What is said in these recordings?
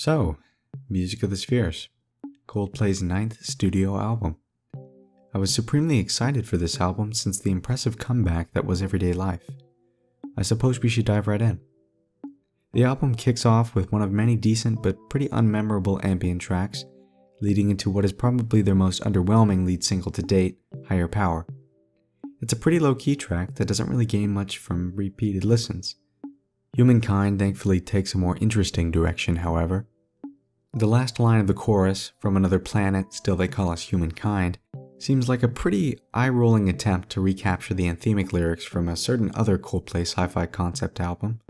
So, Music of the Spheres, Coldplay's 9th studio album. I was supremely excited for this album since the impressive comeback that was Everyday Life. I suppose we should dive right in. The album kicks off with one of many decent but pretty unmemorable ambient tracks, leading into what is probably their most underwhelming lead single to date, Higher Power. It's a pretty low-key track that doesn't really gain much from repeated listens. Humankind thankfully takes a more interesting direction, however. The last line of the chorus, "From another planet, still they call us humankind," seems like a pretty eye-rolling attempt to recapture the anthemic lyrics from a certain other Coldplay sci-fi concept album,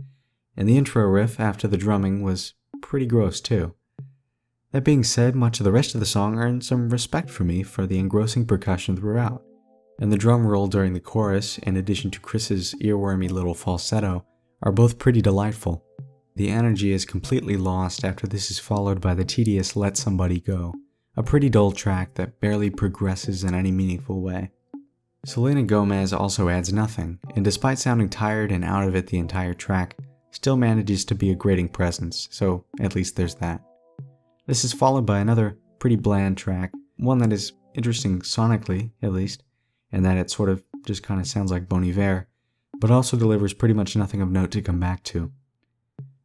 and the intro riff after the drumming was pretty gross too. That being said, much of the rest of the song earned some respect for me for the engrossing percussion throughout, and the drum roll during the chorus, in addition to Chris's earwormy little falsetto, are both pretty delightful. The energy is completely lost after this is followed by the tedious Let Somebody Go, a pretty dull track that barely progresses in any meaningful way. Selena Gomez also adds nothing, and despite sounding tired and out of it the entire track, still manages to be a grating presence, so at least there's that. This is followed by another pretty bland track, one that is interesting sonically, at least, and that it sort of just kind of sounds like Bon Iver, but also delivers pretty much nothing of note to come back to.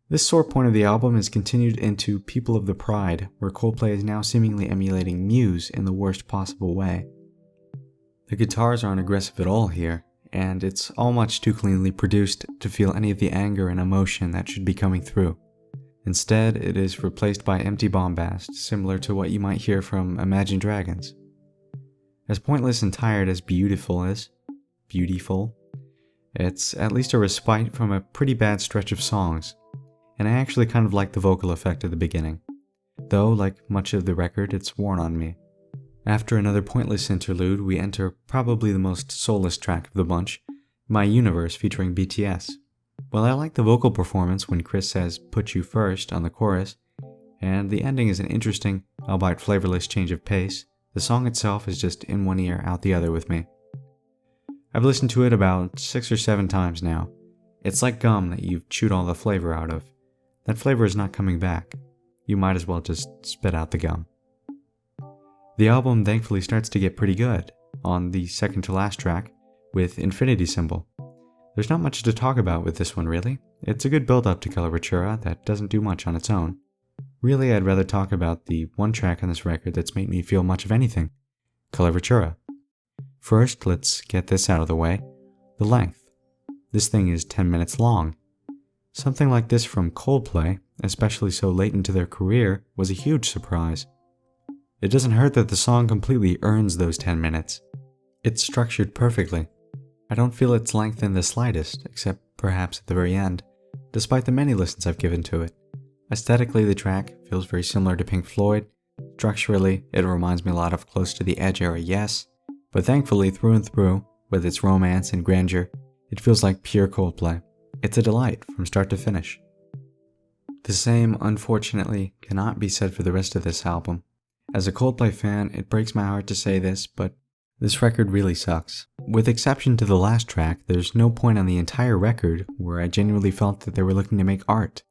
This sore point of the album is continued into People of the Pride, where Coldplay is now seemingly emulating Muse in the worst possible way. The guitars aren't aggressive at all here, and it's all much too cleanly produced to feel any of the anger and emotion that should be coming through. Instead, it is replaced by empty bombast, similar to what you might hear from Imagine Dragons. As pointless and tired as Beautiful is, it's at least a respite from a pretty bad stretch of songs, and I actually kind of like the vocal effect at the beginning. Though, like much of the record, it's worn on me. After another pointless interlude, we enter probably the most soulless track of the bunch, My Universe featuring BTS. While I like the vocal performance when Chris says "put you first" on the chorus, and the ending is an interesting, albeit flavorless change of pace, the song itself is just in one ear, out the other with me. I've listened to it about 6 or 7 times now. It's like gum that you've chewed all the flavor out of. That flavor is not coming back. You might as well just spit out the gum. The album thankfully starts to get pretty good, on the second to last track, with Infinity Symbol. There's not much to talk about with this one really. It's a good build-up to Coloratura that doesn't do much on its own. Really, I'd rather talk about the one track on this record that's made me feel much of anything, Coloratura. First, let's get this out of the way. The length. This thing is 10 minutes long. Something like this from Coldplay, especially so late into their career, was a huge surprise. It doesn't hurt that the song completely earns those 10 minutes. It's structured perfectly. I don't feel its length in the slightest, except perhaps at the very end, despite the many listens I've given to it. Aesthetically, the track feels very similar to Pink Floyd. Structurally, it reminds me a lot of Close to the Edge era Yes, but thankfully through and through, with its romance and grandeur, it feels like pure Coldplay. It's a delight from start to finish. The same, unfortunately, cannot be said for the rest of this album. As a Coldplay fan, it breaks my heart to say this, but this record really sucks. With exception to the last track, there's no point on the entire record where I genuinely felt that they were looking to make art.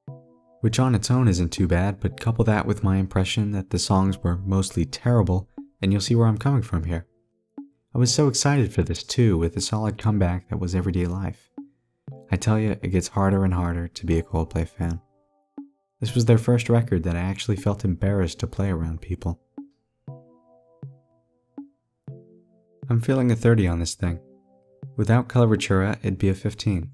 Which on its own isn't too bad, but couple that with my impression that the songs were mostly terrible, and you'll see where I'm coming from here. I was so excited for this too, with the solid comeback that was Everyday Life. I tell you, it gets harder and harder to be a Coldplay fan. This was their first record that I actually felt embarrassed to play around people. I'm feeling a 30 on this thing. Without Coloratura, it'd be a 15.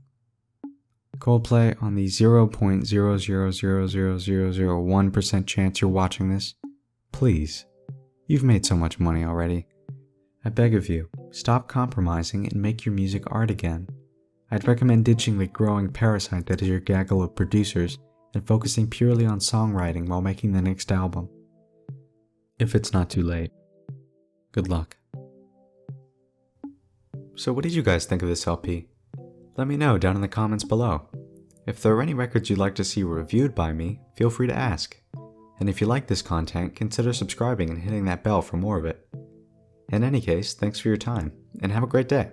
Coldplay, on the 0.0000001% chance you're watching this, please, you've made so much money already. I beg of you, stop compromising and make your music art again. I'd recommend ditching the growing parasite that is your gaggle of producers and focusing purely on songwriting while making the next album. If it's not too late. Good luck. So what did you guys think of this LP? Let me know down in the comments below. If there are any records you'd like to see reviewed by me, feel free to ask. And if you like this content, consider subscribing and hitting that bell for more of it. In any case, thanks for your time, and have a great day.